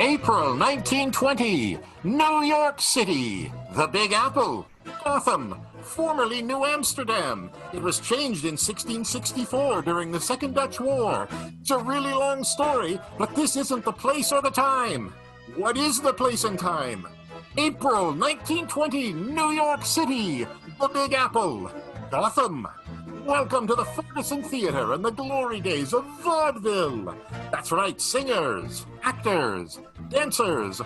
April 1920, New York City, the Big Apple, Gotham, formerly New Amsterdam. It was changed in 1664 during the Second Dutch War. It's a really long story, but this isn't the place or the time. What is the place and time? April 1920, New York City, the Big Apple, Gotham. Welcome to the Ferguson Theatre and the glory days of vaudeville. That's right, singers, actors, dancers,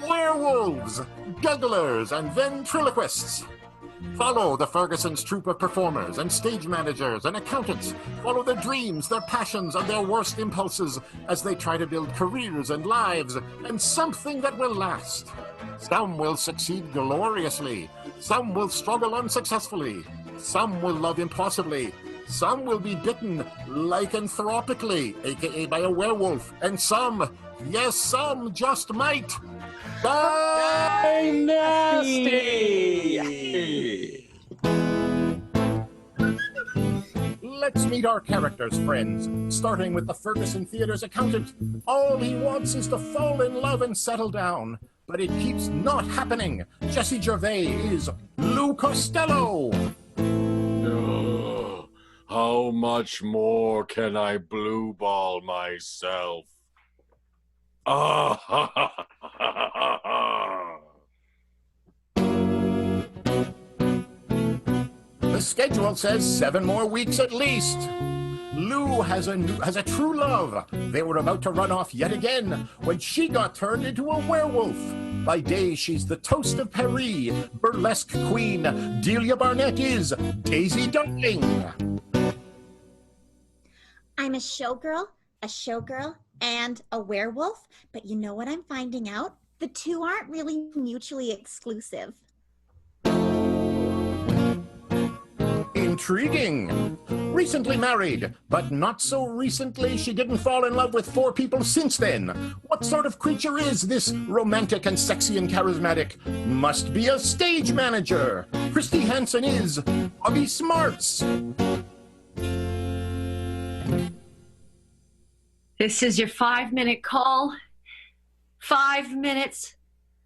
werewolves, jugglers, and ventriloquists. Follow the Ferguson's troupe of performers and stage managers and accountants. Follow their dreams, their passions, and their worst impulses as they try to build careers and lives and something that will last. Some will succeed gloriously. Some will struggle unsuccessfully. Some will love impossibly. Some will be bitten lycanthropically, aka by a werewolf. And some, yes, some just might. DieNasty! Let's meet our characters, friends, starting with the Ferguson Theatre's accountant. All he wants is to fall in love and settle down, but it keeps not happening. Jesse Gervais is Lou Costello. How much more can I blue ball myself? The schedule says 7 more weeks at least. Lou has a true love. They were about to run off yet again when she got turned into a werewolf. By day, she's the toast of Paris, burlesque queen. Delia Barnett is Daisy Dumpling. I'm a showgirl, and a werewolf, but you know what I'm finding out? The two aren't really mutually exclusive. Intriguing. Recently married, but not so recently she didn't fall in love with 4 people since then. What sort of creature is this romantic and sexy and charismatic? Must be a stage manager. Christy Hansen is Bobby Smarts. This is your 5-minute call. 5 minutes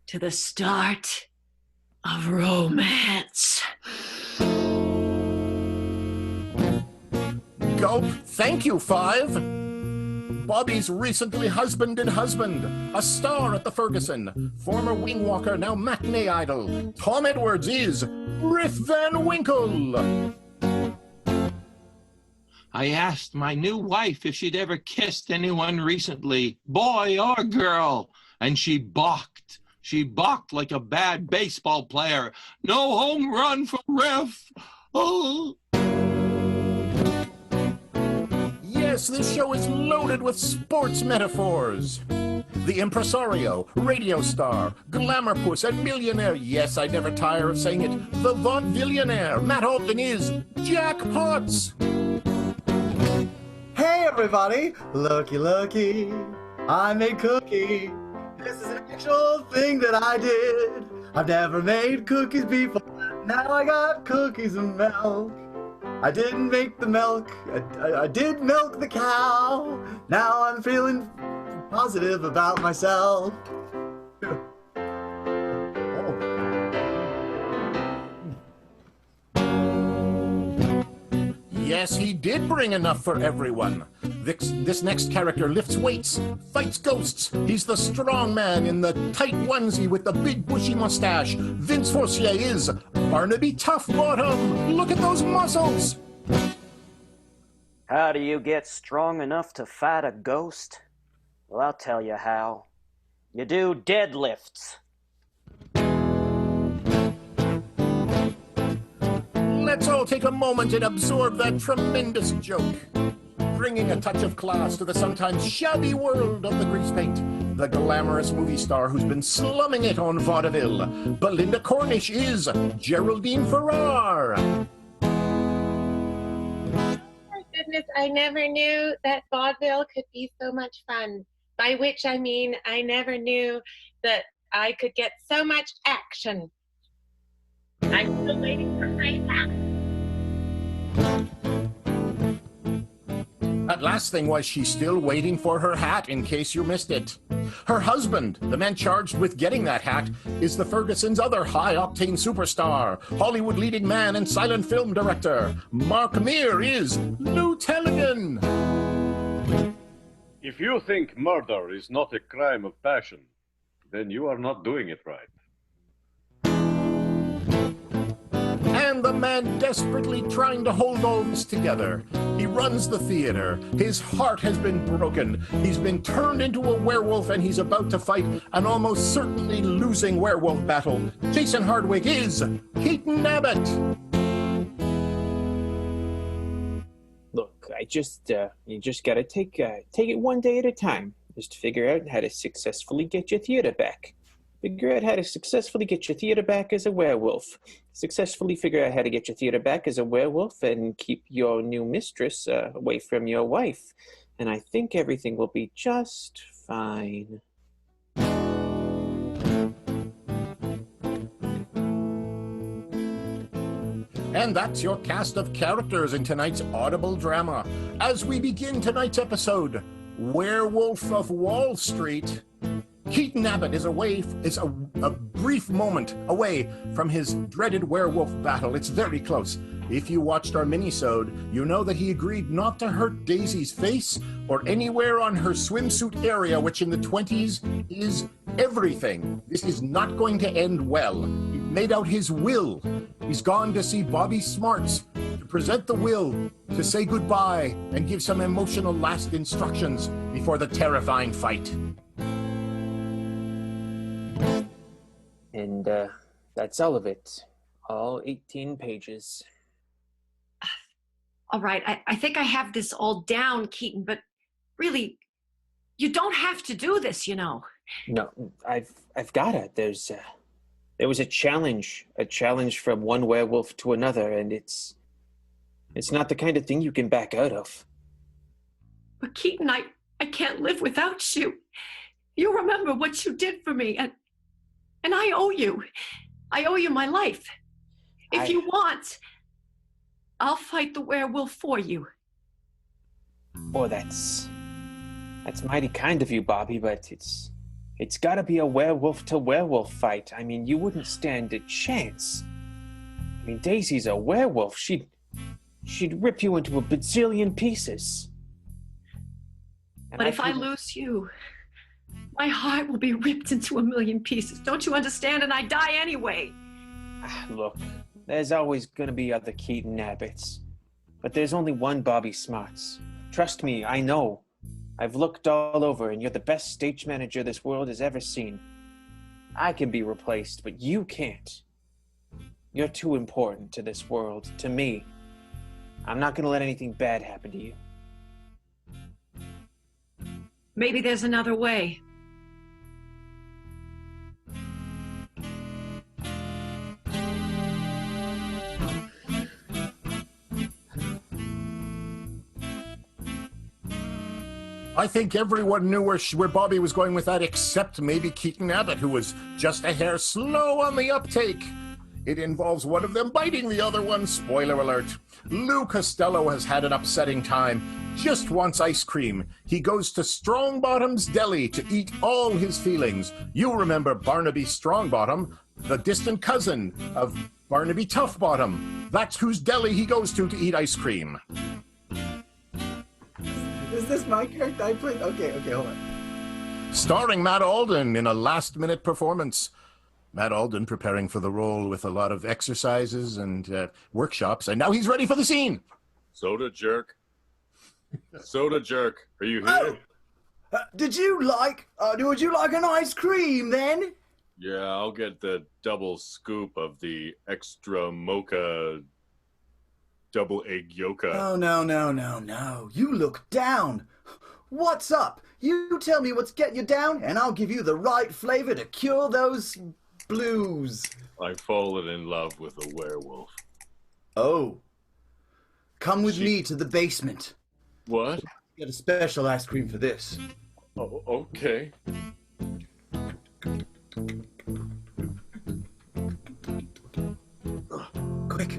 to the start of romance. Gulp, thank you, 5. Bobby's recently husbanded husband, a star at the Ferguson, former wing walker, now matinee idol. Tom Edwards is Rip Van Winkle. I asked my new wife if she'd ever kissed anyone recently, boy or girl, and she balked. She balked like a bad baseball player. No home run for Riff. Oh. Yes, this show is loaded with sports metaphors. The impresario, radio star, glamour puss, and millionaire. Yes, I never tire of saying it. The vaudevillionaire, Matt Ogden is Jack Potts. Hey everybody, looky looky, I made cookie. This is an actual thing that I did. I've never made cookies before, now I got cookies and milk. I didn't make the milk, I did milk the cow. Now I'm feeling positive about myself. Yes, he did bring enough for everyone. This next character lifts weights, fights ghosts. He's the strong man in the tight onesie with the big bushy mustache. Vince Forcier is Barnaby Toughbottom. Look at those muscles. How do you get strong enough to fight a ghost? Well, I'll tell you how. You do deadlifts. Let's all take a moment and absorb that tremendous joke, bringing a touch of class to the sometimes shabby world of the grease paint. The glamorous movie star who's been slumming it on vaudeville. Belinda Cornish is Geraldine Farrar. Oh my goodness, I never knew that vaudeville could be so much fun. By which I mean I never knew that I could get so much action. I'm still waiting for my act. That last thing was she's still waiting for her hat, in case you missed it. Her husband, the man charged with getting that hat, is the Fergusons' other high-octane superstar, Hollywood leading man and silent film director. Mark Meir is Lou Tellegen. If you think murder is not a crime of passion, then you are not doing it right. And the man desperately trying to hold all this together. He runs the theater. His heart has been broken. He's been turned into a werewolf, and he's about to fight an almost certainly losing werewolf battle. Jason Hardwick is Keaton Abbott. Look, you just gotta take it one day at a time. Just figure out how to successfully get your theater back. Figure out how to successfully get your theater back as a werewolf. Successfully figure out how to get your theater back as a werewolf and keep your new mistress away from your wife. And I think everything will be just fine. And that's your cast of characters in tonight's audible drama. As we begin tonight's episode, Werewolf of Wall Street, Keaton Abbott is a brief moment away from his dreaded werewolf battle. It's very close. If you watched our mini-sode, you know that he agreed not to hurt Daisy's face or anywhere on her swimsuit area, which in the 20s is everything. This is not going to end well. He made out his will. He's gone to see Bobby Smarts to present the will, to say goodbye, and give some emotional last instructions before the terrifying fight. And that's all of it. All 18 pages. All right, I think I have this all down, Keaton, but really, you don't have to do this, you know. No, I've got it. There was a challenge from one werewolf to another, and it's not the kind of thing you can back out of. But Keaton, I can't live without you. You remember what you did for me, and I owe you. I owe you my life. If you want, I'll fight the werewolf for you. Boy, that's mighty kind of you, Bobby, but it's gotta be a werewolf to werewolf fight. I mean, you wouldn't stand a chance. I mean, Daisy's a werewolf. She'd rip you into a bazillion pieces. And But if I lose you, my heart will be ripped into a million pieces. Don't you understand? And I die anyway. Look, there's always gonna be other Keaton Abbotts. But there's only one Bobby Smarts. Trust me, I know. I've looked all over, and you're the best stage manager this world has ever seen. I can be replaced, but you can't. You're too important to this world, to me. I'm not gonna let anything bad happen to you. Maybe there's another way. I think everyone knew where Bobby was going with that, except maybe Keaton Abbott, who was just a hair slow on the uptake. It involves one of them biting the other one. Spoiler alert. Lou Costello has had an upsetting time. Just wants ice cream. He goes to Strongbottom's Deli to eat all his feelings. You remember Barnaby Strongbottom, the distant cousin of Barnaby Toughbottom. That's whose deli he goes to eat ice cream. Is this my character I played? Okay, hold on. Starring Matt Alden in a last-minute performance. Matt Alden preparing for the role with a lot of exercises and workshops, and now he's ready for the scene. Soda jerk. Soda jerk. Are you here? Oh, would you like an ice cream then? Yeah, I'll get the double scoop of the extra mocha double egg yoka. Oh, no. You look down. What's up? You tell me what's getting you down, and I'll give you the right flavor to cure those blues. I've fallen in love with a werewolf. Oh. Come with me to the basement. What? Get a special ice cream for this. Oh, okay. Quick,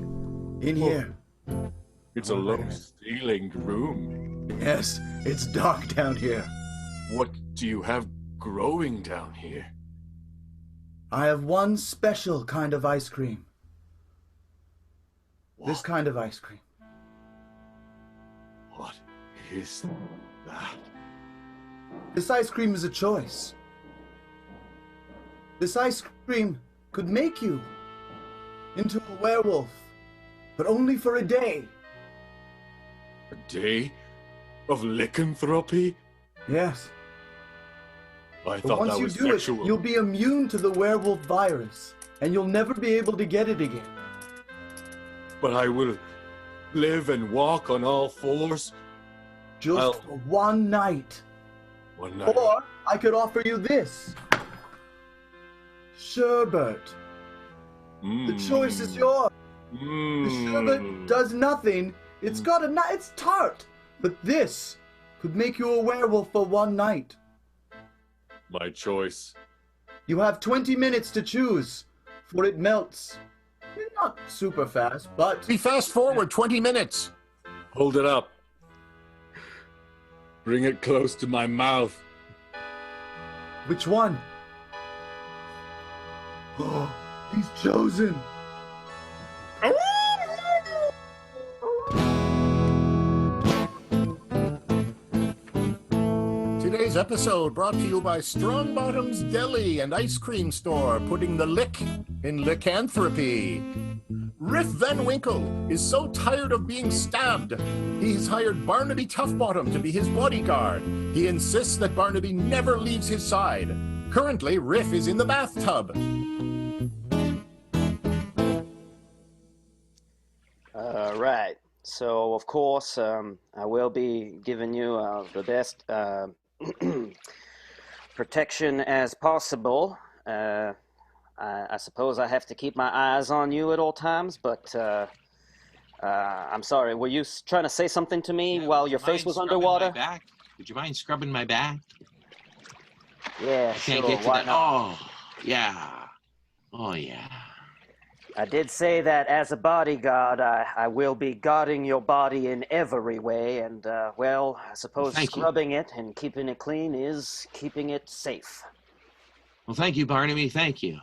in here. It's a low-ceilinged room. Yes, it's dark down here. What do you have growing down here? I have one special kind of ice cream. This kind of ice cream. What is that? This ice cream is a choice. This ice cream could make you into a werewolf, but only for a day. A day of lycanthropy? Yes. I But thought once that you was do sexual. it, you'll be immune to the werewolf virus, and you'll never be able to get it again. But I will live and walk on all fours Just for one night. one night. Or I could offer you this. Sherbet. The choice is yours. The sherbet does nothing. It's it's tart. But this could make you a werewolf for one night. My choice. You have 20 minutes to choose, for it melts. Not super fast, but... We fast forward 20 minutes. Hold it up. Bring it close to my mouth. Which one? Oh, he's chosen. Today's episode brought to you by Strong Bottom's Deli and Ice Cream Store, putting the lick in lycanthropy. Riff Van Winkle is so tired of being stabbed, he has hired Barnaby Toughbottom to be his bodyguard. He insists that Barnaby never leaves his side. Currently, Riff is in the bathtub. Right. So, of course, I will be giving you the best protection as possible. I suppose I have to keep my eyes on you at all times, but I'm sorry. Were you trying to say something to me while your face was underwater? Would you mind scrubbing my back? Yeah, Can't sure. get to Why that. not? Oh, yeah. Oh, yeah. I did say that as a bodyguard, I will be guarding your body in every way, and, well, I suppose Thank you. scrubbing it and keeping it clean is keeping it safe. Well, thank you, Barnaby. Thank you.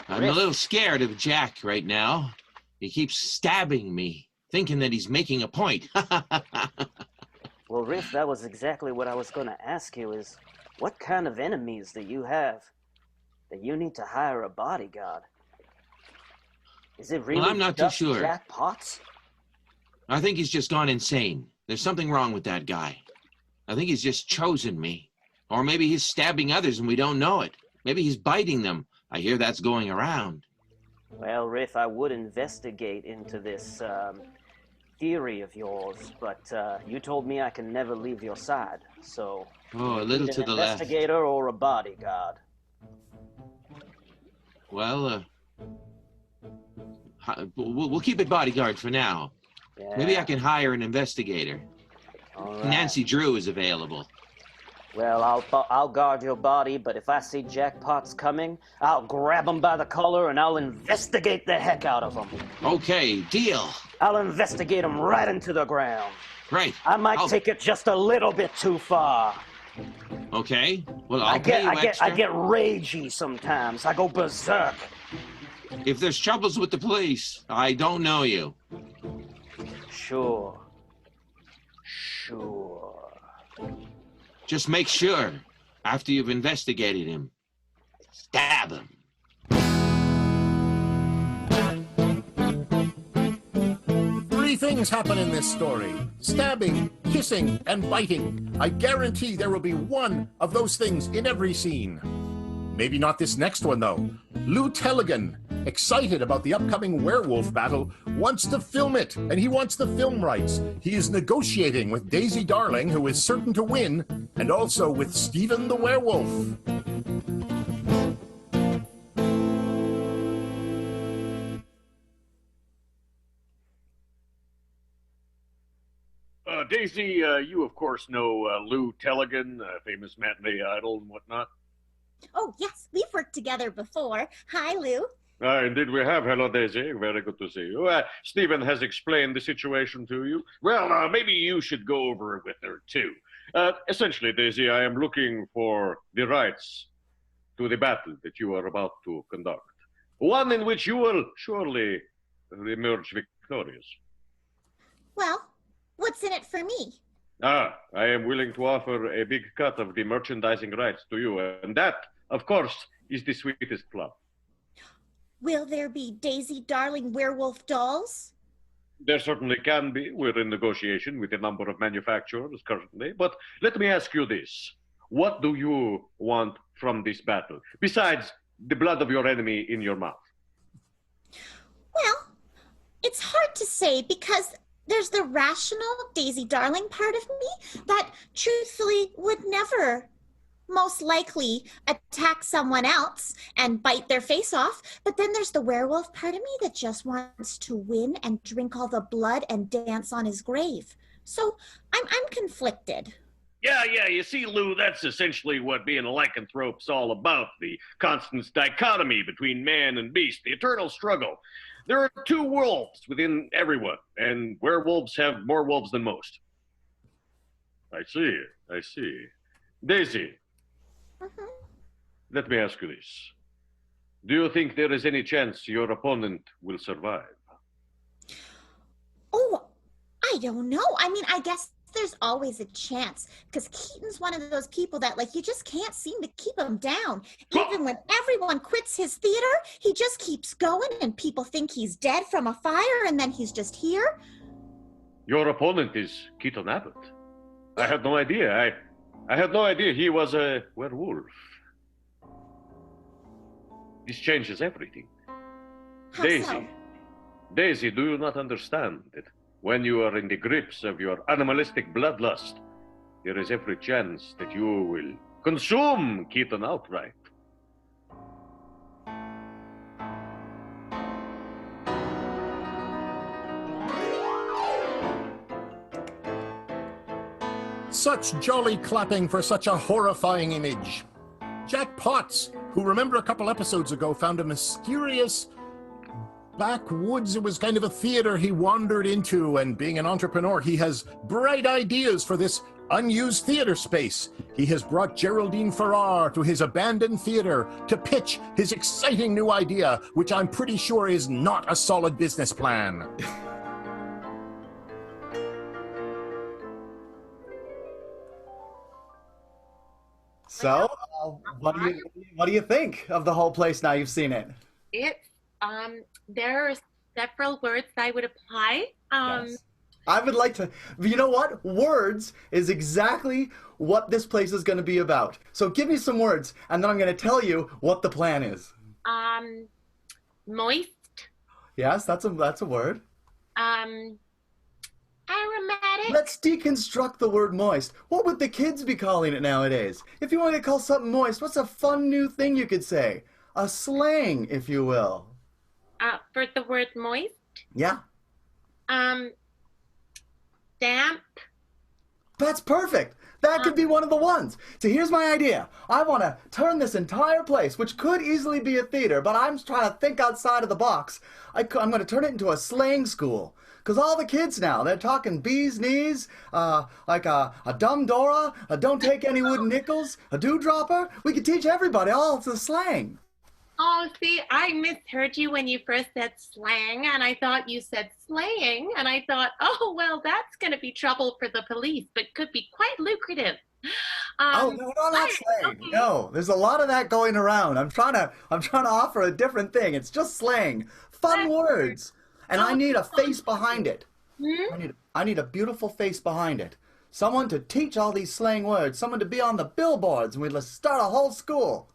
I'm a little scared of Jack right now. He keeps stabbing me, thinking that he's making a point. Well, Riff, that was exactly what I was going to ask you is, what kind of enemies do you have that you need to hire a bodyguard? Is it really I'm not too just sure. Jack Potts? I think he's just gone insane. There's something wrong with that guy. I think he's just chosen me. Or maybe he's stabbing others and we don't know it. Maybe he's biting them. I hear that's going around. Well, Riff, I would investigate into this theory of yours, but you told me I can never leave your side, so... Oh, a little to the an left. investigator or a bodyguard? Well, we'll keep it bodyguard for now. Yeah. Maybe I can hire an investigator. All right. Nancy Drew is available. Well, I'll guard your body, but if I see Jack Potts coming, I'll grab him by the collar and I'll investigate the heck out of him. Okay, deal. I'll investigate him right into the ground. Right. I might take it just a little bit too far. Okay. Well, I'll pay you extra. I get ragey sometimes. I go berserk. If there's troubles with the police, I don't know you. Sure. Just make sure, after you've investigated him, stab him. Three things happen in this story: stabbing, kissing, and biting. I guarantee there will be one of those things in every scene. Maybe not this next one, though. Lou Tellegen, excited about the upcoming werewolf battle, wants to film it, and he wants the film rights. He is negotiating with Daisy Darling, who is certain to win, and also with Stephen the Werewolf. Daisy, you of course know Lou Tellegen, famous matinee idol and whatnot. Oh, yes, we've worked together before. Hi, Lou. Indeed we have. Hello, Daisy. Very good to see you. Stephen has explained the situation to you. Well, maybe you should go over it with her, too. Essentially, Daisy, I am looking for the rights to the battle that you are about to conduct. One in which you will surely emerge victorious. Well, what's in it for me? I am willing to offer a big cut of the merchandising rights to you, and that, of course, is the sweetest plum. Will there be Daisy Darling werewolf dolls? There certainly can be. We're in negotiation with a number of manufacturers currently. But let me ask you this. What do you want from this battle, besides the blood of your enemy in your mouth? Well, it's hard to say because there's the rational Daisy Darling part of me that truthfully would never most likely attack someone else and bite their face off. But then there's the werewolf part of me that just wants to win and drink all the blood and dance on his grave. So I'm conflicted. Yeah, you see, Lou, that's essentially what being a lycanthrope's all about. The constant dichotomy between man and beast, the eternal struggle. There are two wolves within everyone, and werewolves have more wolves than most. I see. Daisy, let me ask you this. Do you think there is any chance your opponent will survive? Oh, I don't know. I mean, I guess there's always a chance because Keaton's one of those people that, like, you just can't seem to keep him down. Even when everyone quits his theater, he just keeps going and people think he's dead from a fire and then he's just here. Your opponent is Keaton Abbott. I had no idea. I had no idea he was a werewolf. This changes everything. How Daisy, so? Daisy, do you not understand that when you are in the grips of your animalistic bloodlust, there is every chance that you will consume Keaton outright? Such jolly clapping for such a horrifying image. Jack Potts, who remember a couple episodes ago found a mysterious backwoods, it was kind of a theater he wandered into, and being an entrepreneur, he has bright ideas for this unused theater space. He has brought Geraldine Farrar to his abandoned theater to pitch his exciting new idea, which I'm pretty sure is not a solid business plan. So, what do you think of the whole place now you've seen it? It's there are several words I would apply. Yes. I would like to, you know what? Words is exactly what this place is going to be about. So give me some words, and then I'm going to tell you what the plan is. Moist. Yes, that's a word. Aromatic. Let's deconstruct the word moist. What would the kids be calling it nowadays? If you want to call something moist, what's a fun new thing you could say? A slang, if you will. For the word moist? Yeah. Damp. That's perfect. That could be one of the ones. So here's my idea. I want to turn this entire place, which could easily be a theater, but I'm trying to think outside of the box. I'm going to turn it into a slang school. Because all the kids now, they're talking bees knees, like a dumb Dora, a don't take any wooden nickels, a dewdropper. We could teach everybody all the slang. Oh, see, I misheard you when you first said slang, and I thought you said slaying, and I thought, oh, well, that's going to be trouble for the police, but could be quite lucrative. Oh, no, not slang. Okay. No, there's a lot of that going around. I'm trying to offer a different thing. It's just slang. Fun words. And I need a face behind it. I need a beautiful face behind it. Someone to teach all these slang words. Someone to be on the billboards, and we'd start a whole school.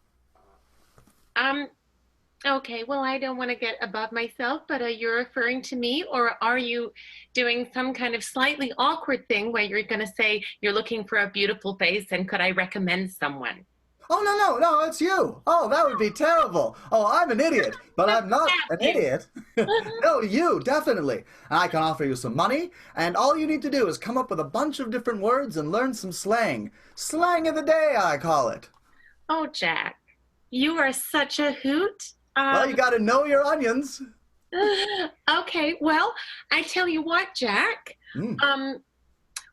Okay, well, I don't want to get above myself, but you're referring to me, or are you doing some kind of slightly awkward thing where you're going to say you're looking for a beautiful face and could I recommend someone? Oh, no, it's you. Oh, that would be terrible. Oh, I'm an idiot, but I'm not an idiot. No, you, definitely. I can offer you some money, and all you need to do is come up with a bunch of different words and learn some slang. Slang of the day, I call it. Oh, Jack, you are such a hoot. Well, you got to know your onions. Okay, well, I tell you what, Jack.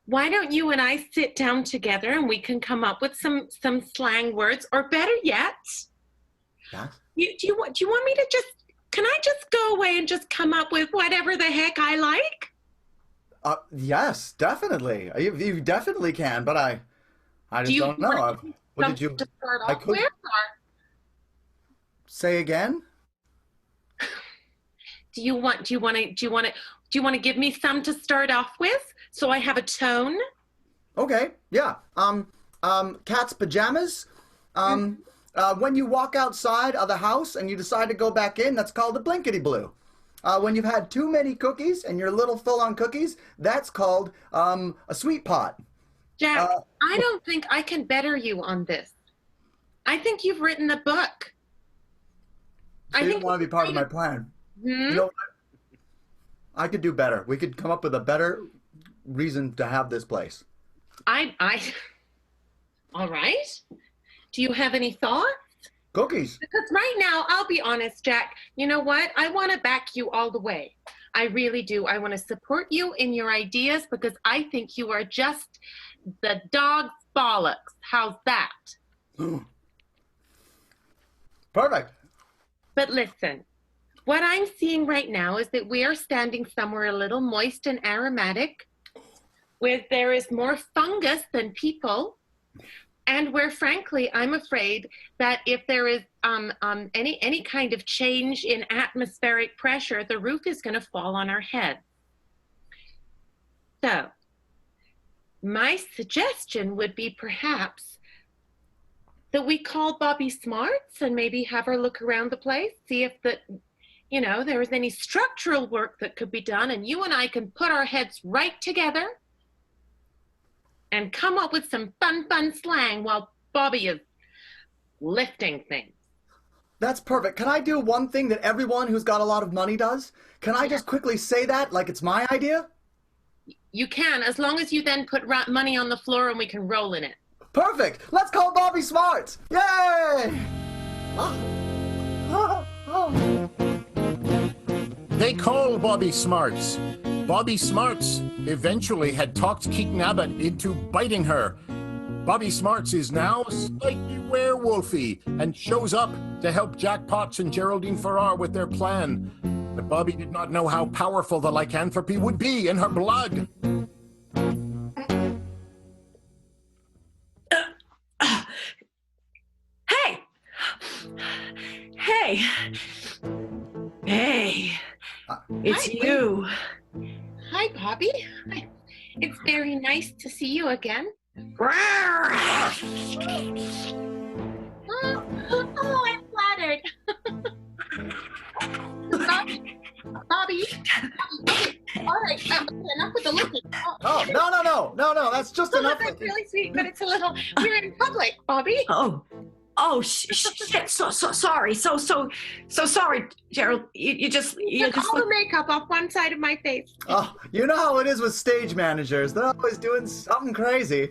Why don't you and I sit down together and we can come up with some slang words, or better yet, Yes? do you want me to can I just go away and just come up with whatever the heck I like? Yes, definitely. You definitely can, but I just don't know. What did you? To start I off could with, or say again. do you want to give me some to start off with so I have a tone? Okay, yeah. Cat's pajamas. When you walk outside of the house and you decide to go back in, that's called a blinkety blue. When you've had too many cookies and you're a little full on cookies, that's called a sweet pot. Jack, I don't think I can better you on this. I think you've written a book. I didn't want to be part of my plan. You know what? I could do better. We could come up with a better reason to have this place. All right. Do you have any thoughts? Cookies. Because right now, I'll be honest, Jack, you know what? I want to back you all the way. I really do. I want to support you in your ideas because I think you are just the dog's bollocks. How's that? Perfect. But listen, what I'm seeing right now is that we are standing somewhere a little moist and aromatic, where there is more fungus than people, and where, frankly, I'm afraid that if there is any kind of change in atmospheric pressure, the roof is going to fall on our heads. So, my suggestion would be perhaps that we call Bobby Smarts and maybe have her look around the place, see if there is any structural work that could be done, and you and I can put our heads right together and come up with some fun slang while Bobby is lifting things. That's perfect. Can I do one thing that everyone who's got a lot of money does? Can I just quickly say that like it's my idea? You can, as long as you then put money on the floor and we can roll in it. Perfect. Let's call Bobby Smarts. Yay! They call Bobby Smarts. Bobby Smarts eventually had talked Keaton Abbott into biting her. Bobby Smarts is now slightly werewolfy and shows up to help Jack Potts and Geraldine Farrar with their plan. But Bobby did not know how powerful the lycanthropy would be in her blood. Hey, it's you. Hi, Bobby. It's very nice to see you again. Oh, I'm flattered. Bobby. All right, enough with the looking. Oh, no, that's just enough. That's really sweet, but it's a little, we're in public, Bobby. Oh, shit! So sorry. So sorry, Gerald. You just all the makeup off one side of my face. Oh, you know how it is with stage managers. They're always doing something crazy.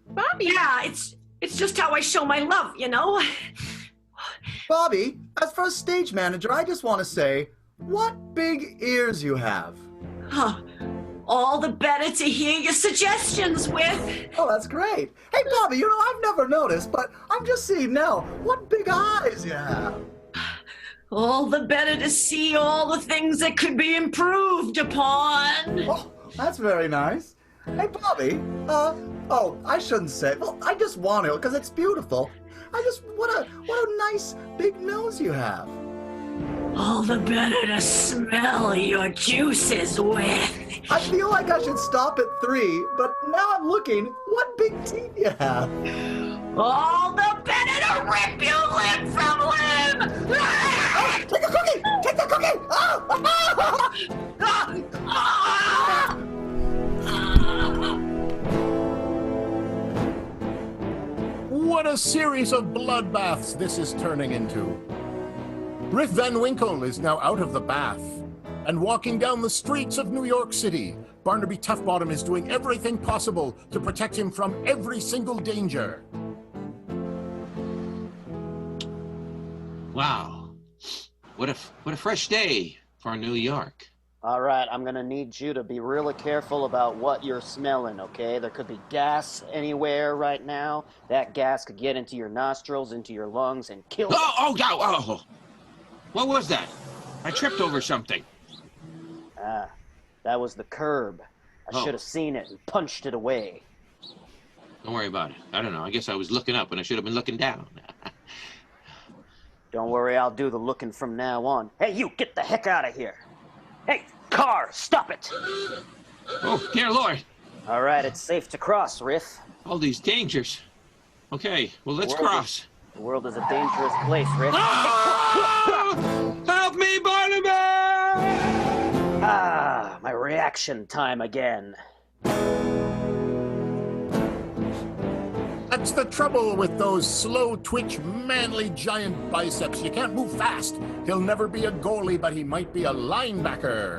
Bobby. Yeah, it's just how I show my love, you know. Bobby, as for a stage manager, I just want to say, what big ears you have. All the better to hear your suggestions with. Oh, that's great. Hey, Bobby, I've never noticed, but I'm just seeing now, what big eyes you have. All the better to see all the things that could be improved upon. Oh, that's very nice. Hey, Bobby, I shouldn't say, well, I just want to, because it's beautiful. What a nice big nose you have. All the better to smell your juices with. I feel like I should stop at 3, but now I'm looking. What big teeth you have? All the better to rip you limb from limb. Oh, take the cookie! Take the cookie! What a series of bloodbaths this is turning into. Rip Van Winkle is now out of the bath and walking down the streets of New York City. Barnaby Toughbottom is doing everything possible to protect him from every single danger. Wow, What a fresh day for New York. All right, I'm gonna need you to be really careful about what you're smelling, okay? There could be gas anywhere right now. That gas could get into your nostrils, into your lungs, and kill you. Oh! What was that? I tripped over something. Ah, that was the curb. I should have seen it and punched it away. Don't worry about it. I don't know. I guess I was looking up when I should have been looking down. Don't worry, I'll do the looking from now on. Hey, you, get the heck out of here. Hey, car, stop it! Oh, dear Lord. All right, it's safe to cross, Riff. All these dangers. Okay, well, let's cross. The world is a dangerous place, Riff. Ah! Help me, Barnaby! Ah, my reaction time again. That's the trouble with those slow-twitch, manly giant biceps. You can't move fast. He'll never be a goalie, but he might be a linebacker.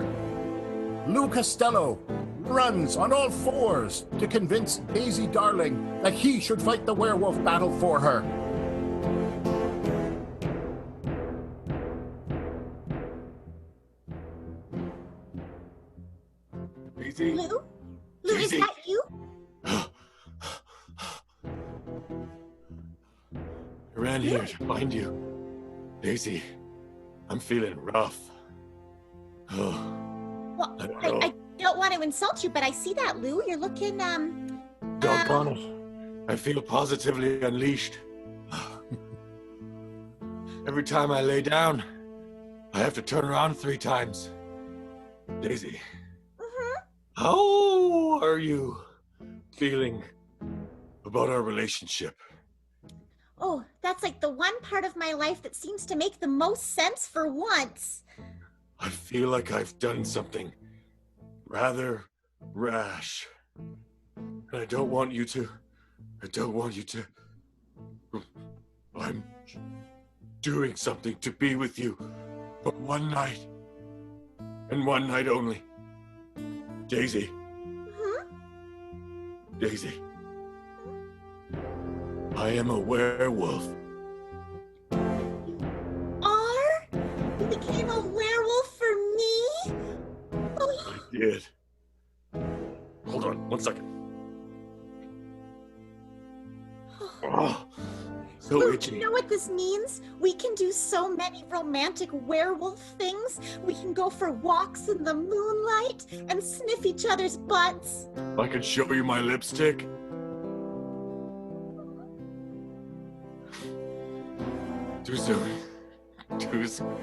Lou Costello runs on all fours to convince Daisy Darling that he should fight the werewolf battle for her. Daisy? Lou? Lou, is Daisy. that you? I ran here to find you. Daisy, I'm feeling rough. Oh, Well, I don't know. I don't want to insult you, but I see that, Lou. You're looking, Doggone it. I feel positively unleashed. Every time I lay down, I have to turn around 3 times. Daisy, how are you feeling about our relationship? Oh, that's like the one part of my life that seems to make the most sense for once. I feel like I've done something rather rash. And I don't want you to. I'm doing something to be with you for one night. And one night only. Daisy. Daisy. I am a werewolf. You became a werewolf for me? Oh, I did. Hold on, 1 second. Oh, so Lou, itchy. you know what this means? We can do so many romantic werewolf things. We can go for walks in the moonlight and sniff each other's butts. I could show you my lipstick. Too soon. Too soon.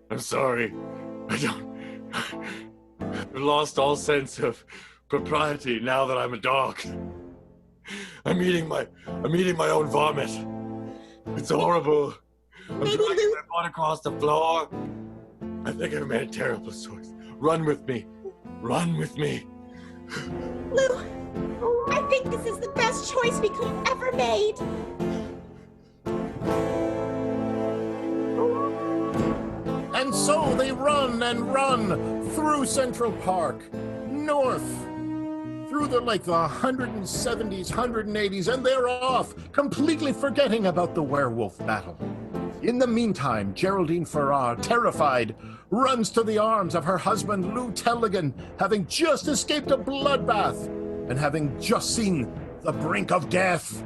I'm sorry. I've lost all sense of propriety now that I'm a dog. I'm eating my own vomit. It's horrible. I'm Maybe dragging Lou. my butt across the floor. I think I've made a terrible choice. Run with me. Run with me. Lou, I think this is the best choice we could have ever made. And so they run and run through Central Park, north, through the 170s, 180s, and they're off, completely forgetting about the werewolf battle. In the meantime, Geraldine Farrar, terrified, runs to the arms of her husband Lou Telligan, having just escaped a bloodbath and having just seen the brink of death.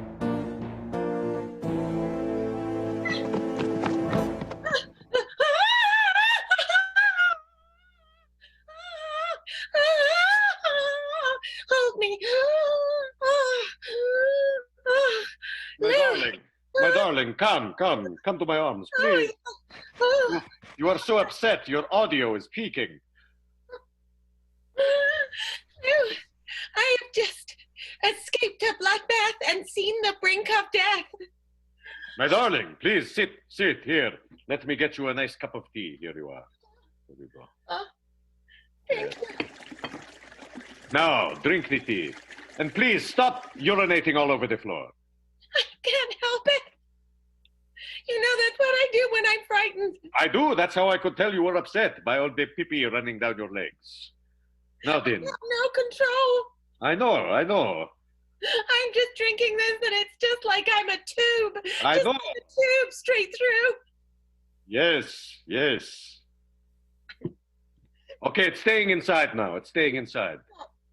Hold me. My darling, come to my arms, please. You are so upset, your audio is peaking. I have just escaped a bloodbath and seen the brink of death. My darling, please sit here. Let me get you a nice cup of tea. Here you are. There you go. Thank you. Now, drink the tea. And please stop urinating all over the floor. I can't help it. You know that's what I do when I'm frightened. I do. That's how I could tell you were upset by all the pee-pee running down your legs. Now then. No control. I know. I'm just drinking this and it's just like I'm a tube. I Just know. like a tube straight through. Yes, yes. Okay, it's staying inside now. It's staying inside.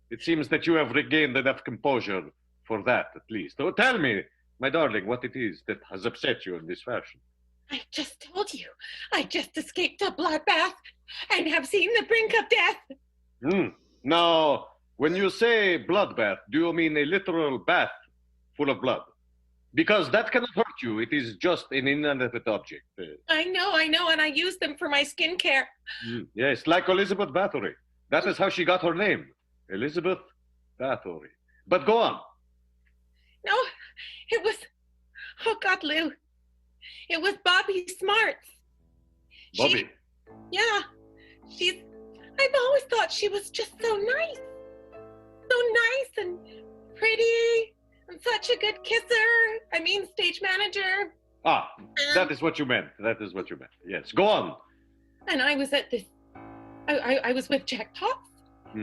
It seems that you have regained enough composure for that, at least. Oh, tell me, my darling, what it is that has upset you in this fashion. I just told you. I just escaped a bloodbath and have seen the brink of death. Now, when you say bloodbath, do you mean a literal bath full of blood? Because that cannot hurt you. It is just an inanimate object. I know, and I use them for my skincare. Yes, like Elizabeth Bathory. That is how she got her name. Elizabeth Bathory. But go on. No, it was, oh God, Lou. It was Bobby Smarts. Bobby. I've always thought she was just so nice. So nice and pretty and such a good kisser. I mean, stage manager. That is what you meant. That is what you meant. Yes, go on. And I was at this, I was with Jack Tops.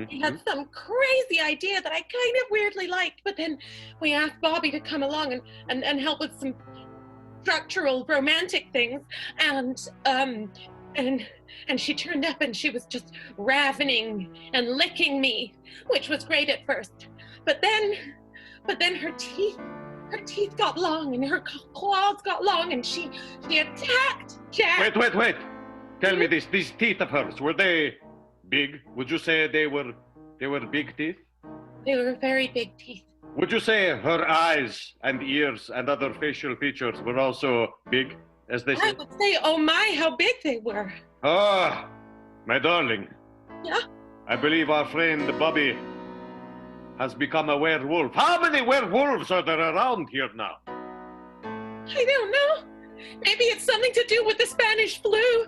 He had some crazy idea that I kind of weirdly liked, but then we asked Bobby to come along and help with some structural romantic things, and she turned up and she was just ravening and licking me, which was great at first, but then her teeth got long and her claws got long and she attacked Jack. Wait. Tell me this. These teeth of hers, were they big? Would you say they were big teeth? They were very big teeth. Would you say her eyes and ears and other facial features were also big, as they say? I would say, oh my, how big they were. Ah, my darling. Yeah? I believe our friend Bobby has become a werewolf. How many werewolves are there around here now? I don't know. Maybe it's something to do with the Spanish flu.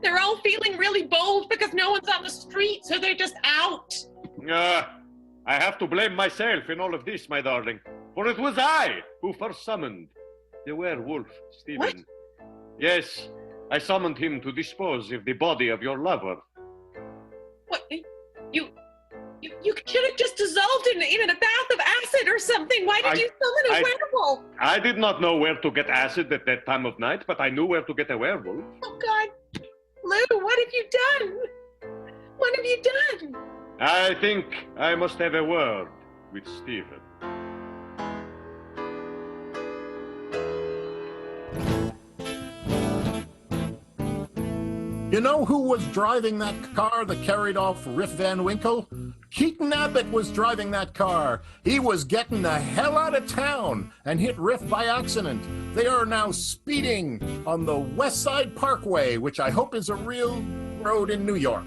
They're all feeling really bold because no one's on the street, so they're just out. I have to blame myself in all of this, my darling. For it was I who first summoned the werewolf, Stephen. What? Yes, I summoned him to dispose of the body of your lover. What? You should have just dissolved in a bath of acid or something. Why did you summon a werewolf? I did not know where to get acid at that time of night, but I knew where to get a werewolf. Oh, God. Lou, what have you done? What have you done? I think I must have a word with Stephen. You know who was driving that car that carried off Riff Van Winkle? Keaton Abbott was driving that car. He was getting the hell out of town and hit Riff by accident. They are now speeding on the West Side Parkway, which I hope is a real road in New York.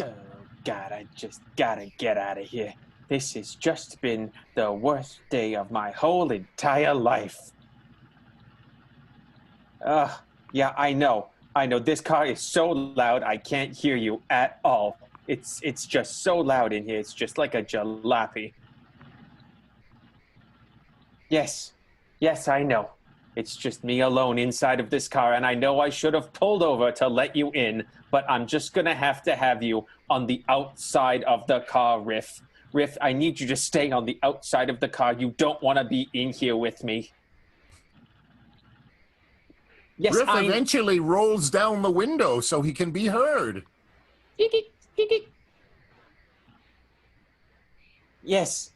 Oh, God, I just gotta get out of here. This has just been the worst day of my whole entire life. Yeah, I know. This car is so loud I can't hear you at all. It's just so loud in here. It's just like a jalopy. Yes, I know. It's just me alone inside of this car, and I know I should have pulled over to let you in, but I'm just gonna have to have you on the outside of the car, Riff. Riff, I need you to stay on the outside of the car. You don't want to be in here with me. Yes, Riff eventually rolls down the window so he can be heard. Yes.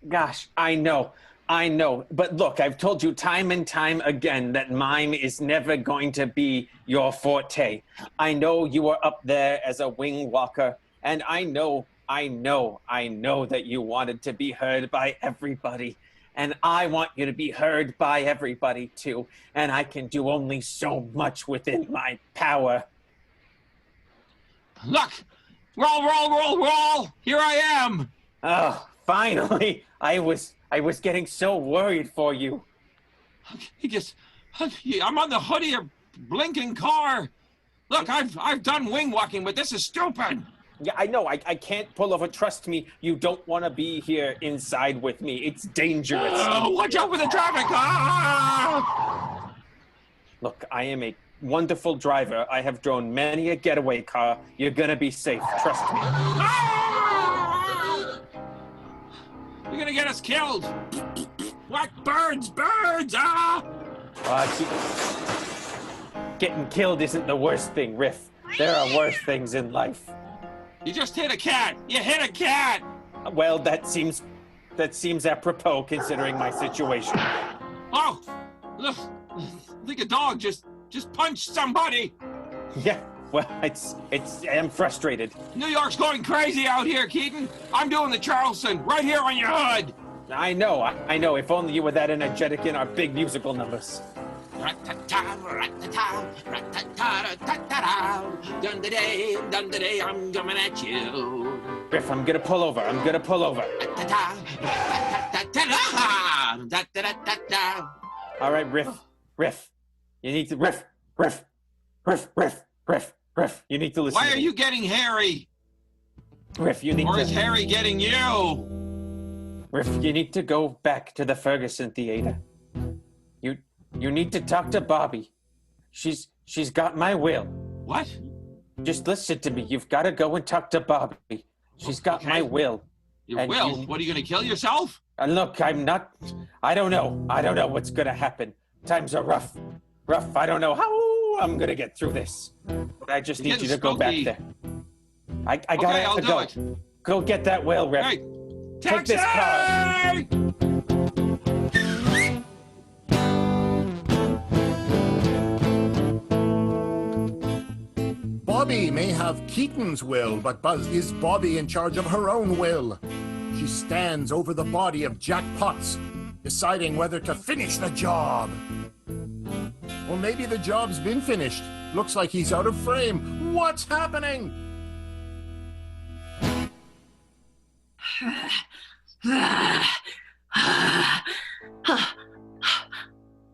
Gosh, I know. But look, I've told you time and time again that mime is never going to be your forte. I know you were up there as a wing walker, and I know that you wanted to be heard by everybody. And I want you to be heard by everybody too. And I can do only so much within my power. Look! Roll! Here I am! Oh, finally! I was getting so worried for you. I'm on the hood of your blinking car. Look, I've done wing walking, but this is stupid. Yeah, I know. I can't pull over. Trust me, you don't want to be here inside with me. It's dangerous. Oh, watch out for the traffic! Ah! Look, I am a wonderful driver. I have driven many a getaway car. You're gonna be safe. Trust me. Ah! You're gonna get us killed. What? Birds! Birds! Ah! Getting killed isn't the worst thing, Riff. There are worse things in life. You just hit a cat! You hit a cat! Well, that seems apropos considering my situation. Oh! Look, I think a dog just punched somebody! Yeah, well, I'm frustrated. New York's going crazy out here, Keaton. I'm doing the Charleston right here on your hood. I know. If only you were that energetic in our big musical numbers. Rat-ta-ta, rat-ta-ta, rat-ta-ta-ra-ta-ta-ta. Dun-da-day, dun-da-day, I'm coming at you. Riff, I'm gonna pull over. Rat-ta-ta, rat-ta-ta-ta-ta-ta. Da-da-da-da-da. All right, Riff. You need to Riff. You need to listen. Why are you getting Harry? Riff, you need Or to... is Harry getting you? Riff, you need to go back to the Ferguson Theatre. You need to talk to Bobby. She's got my will. What? Just listen to me. You've got to go and talk to Bobby. She's got my will. Your will? What, are you going to kill yourself? Look, I'm not... I don't know. I don't know what's going to happen. Times are rough. I don't know how I'm going to get through this. But I just need you to go back there. I gotta I'll go. do it. Go get that will, Riff. Hey, Take this car. Bobby may have Keaton's will, but is Bobby in charge of her own will? She stands over the body of Jack Potts, deciding whether to finish the job. Or maybe the job's been finished. Looks like he's out of frame. What's happening?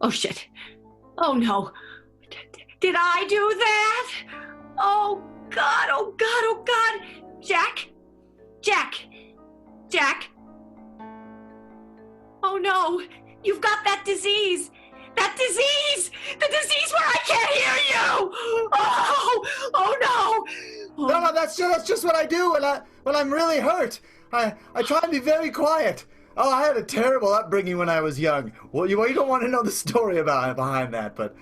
Oh, shit. Oh, no. Did I do that? Oh, God, oh, God, oh, God. Jack. Oh, no. You've got that disease. That disease! The disease where I can't hear you! Oh no! No, that's just what I do when I'm really hurt. I try and be very quiet. Oh, I had a terrible upbringing when I was young. Well, you don't want to know the story behind that, but...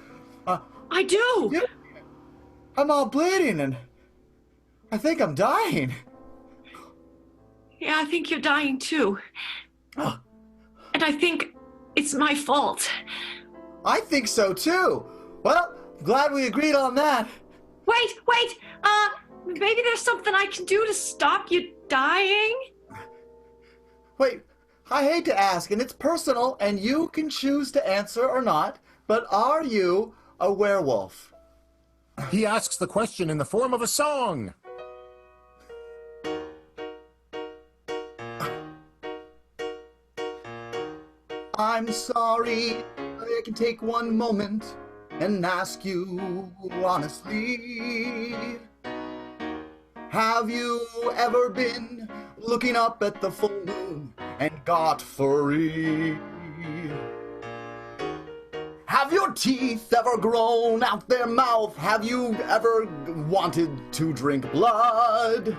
I do! Yeah, I'm all bleeding, and I think I'm dying. Yeah, I think you're dying, too. Oh. And I think it's my fault. I think so, too. Well, glad we agreed on that. Wait, maybe there's something I can do to stop you dying? Wait, I hate to ask, and it's personal, and you can choose to answer or not, but are you a werewolf? He asks the question in the form of a song. I'm sorry, I can take one moment and ask you honestly. Have you ever been looking up at the full moon and got free? Have your teeth ever grown out their mouth? Have you ever wanted to drink blood?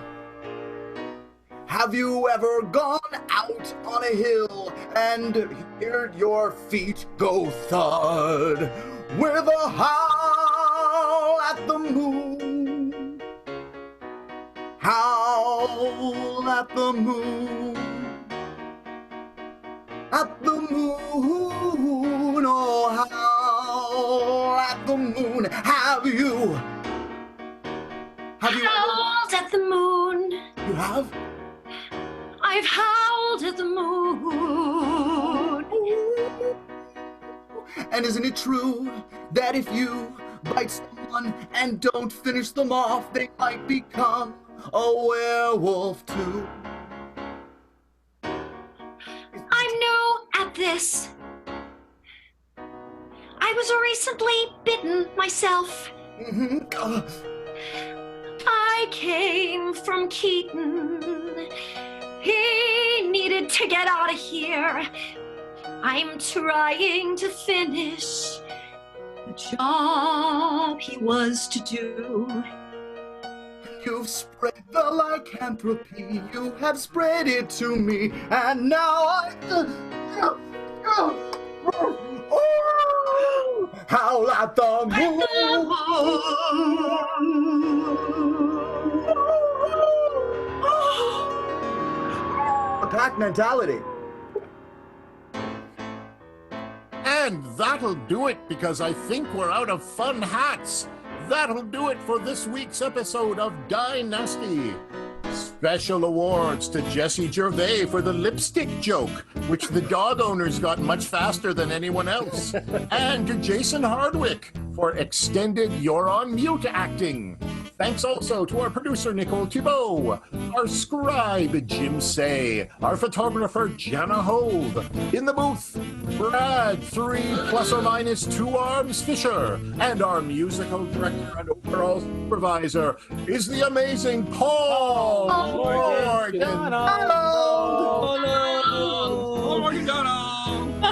Have you ever gone out on a hill and heard your feet go thud with a howl at the moon? Howl at the moon. At the moon, oh howl at the moon. Have you howled at the moon? You have? I've howled at the moon. And isn't it true that if you bite someone and don't finish them off, they might become a werewolf too? I'm new at this. I was recently bitten myself. I came from Keaton. He needed to get out of here. I'm trying to finish the job he was to do. You've spread the lycanthropy, you have spread it to me, and now Howl at the moon. A pack mentality. And that'll do it, because I think we're out of fun hats. That'll do it for this week's episode of DieNasty. Special awards to Jesse Gervais for the lipstick joke, which the dog owners got much faster than anyone else. And to Jason Hardwick for extended You're on Mute acting. Thanks also to our producer, Nicole Thibault, our scribe, Jim Say, our photographer, Jana Hove, in the booth, Brad 3 ± 2 arms Fisher, and our musical director and overall supervisor is the amazing Paul Morgan.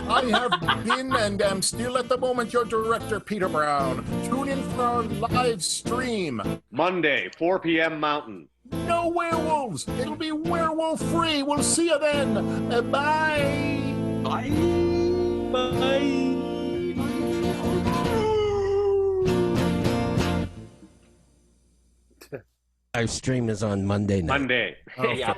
I have been and am still at the moment your director, Peter Brown. Tune in for our live stream. Monday, 4 p.m. Mountain. No werewolves. It'll be werewolf free. We'll see you then. Bye. Bye. Our stream is on Monday night. Monday. Oh, Yeah.